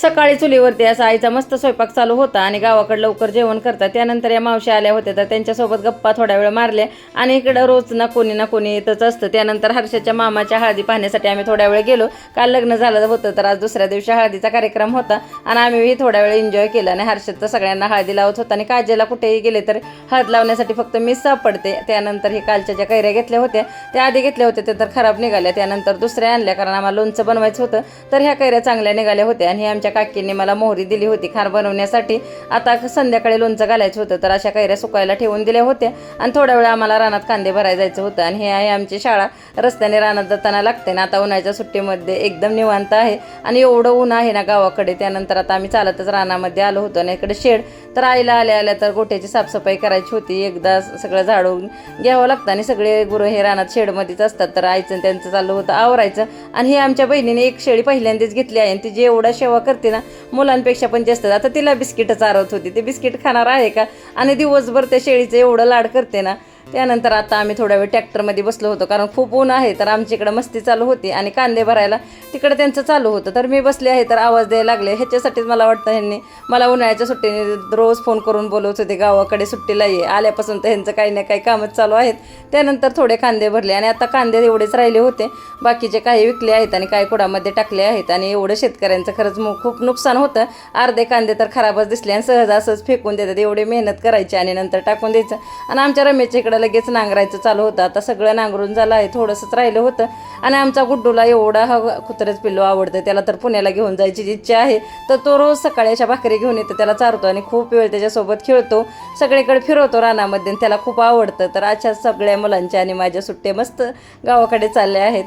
सकाळी चुलीवरती असा आईचा मस्त स्वयंपाक चालू होता आणि गावाकडे लवकर जेवण करतात. त्यानंतर या मावशी आल्या होत्या तर त्यांच्यासोबत गप्पा थोडा वेळ मारल्या आणि इकडं रोज ना कोणी येतच असतं. त्यानंतर हर्षच्या मामाच्या हळदी पाहण्यासाठी आम्ही थोड्या वेळ गेलो. काल लग्न झालं होतं तर आज दुसऱ्या दिवशी हळदीचा कार्यक्रम होता आणि आम्हीही थोड्या वेळ एन्जॉय केला. आणि हर्षद तर सगळ्यांना हळदी लावत होता आणि काजला कुठेही गेले तर हळद लावण्यासाठी फक्त मीच सापडते. त्यानंतर हे कालच्या ज्या कैऱ्या घेतल्या होत्या त्या आधी घेतल्या होत्या त्या तर खराब निघाल्या. त्यानंतर दुसऱ्या आणल्या कारण आम्हाला लोणचं बनवायचं होतं तर ह्या कैऱ्या चांगल्या निघाल्या होत्या. आणि आमच्या काकींनी मला मोहरी दिली होती खार बनवण्यासाठी. आता संध्याकाळी लोणचं घालायचं होतं तर अशा कैऱ्या सुकायला ठेवून दिल्या होत्या. आणि थोड्या वेळ आम्हाला रानात कांदे भरायला जायचं होतं. आणि हे आहे आमची शाळा. रस्त्याने रानात जाताना लागते ना. आता उन्हाळ्याच्या सुट्टीमध्ये एकदम निवांत आहे आणि एवढं ऊन आहे ना गावाकडे. त्यानंतर आता आम्ही चालतच रानामध्ये आलो होतो आणि इकडे शेड तर आईला आल्या तर गोठ्याची साफसफाई करायची होती. एकदा सगळं झाडून घ्यावं लागतं आणि सगळे गुरं हे रानात शेडमध्येच असतात तर आईचं त्यांचं चाललं होतं आवरायचं. आणि हे आमच्या बहिणीने एक शेळी पहिल्यांदाच घेतली आहे आणि ती जी एवढा सेवा करते ना मुलांपेक्षा पण जास्त. आता तिला बिस्किट चारवत होती. ते बिस्किट खाणार आहे का आणि दिवसभर त्या शेळीचं एवढं लाड करते ना. त्यानंतर आता आम्ही थोड्या वेळ ट्रॅक्टरमध्ये बसलो होतो कारण खूप ऊन आहे तर आमच्या इकडं मस्ती चालू होती आणि कांदे भरायला तिकडं त्यांचं चालू होतं. तर मी बसले आहे तर आवाज द्यायला लागले. ह्याच्यासाठीच मला वाटतं ह्यांनी मला उन्हाळ्याच्या सुट्टीने रोज फोन करून बोलवत होते गावाकडे सुट्टीला ये. आल्यापासून तर ह्यांचं काही ना काही कामच चालू आहेत. त्यानंतर थोडे कांदे भरले आणि आता कांदे एवढेच राहिले होते. बाकीचे काही विकले आहेत आणि काही कुडामध्ये टाकले आहेत. आणि एवढं शेतकऱ्यांचं खरंच खूप नुकसान होतं. अर्धे कांदे तर खराबच दिसले आणि सहज असंच फेकून देतात. एवढे मेहनत करायची आणि नंतर टाकून द्यायचं. आणि आमच्या रमेशच्या इकडं लगेच नांगरायचं चालू होतं. आता सगळं नांगरून झालं आहे. थोडंसंच राहिलं होतं. आणि आमचा गुड्डूला एवढा हा कुत्र्याच पिल्लू आवडतं. त्याला तर पुण्याला घेऊन जायची इच्छा आहे तर तो रोज सकाळी अशा भाकरी घेऊन येतो. त्याला चारतो आणि खूप वेळ त्याच्यासोबत खेळतो. सगळीकडे फिरवतो रानामध्ये. त्याला खूप आवडतं. तर अशा सगळ्या मुलांच्या आणि माझ्या सुट्ट्या मस्त गावाकडे चालल्या आहेत.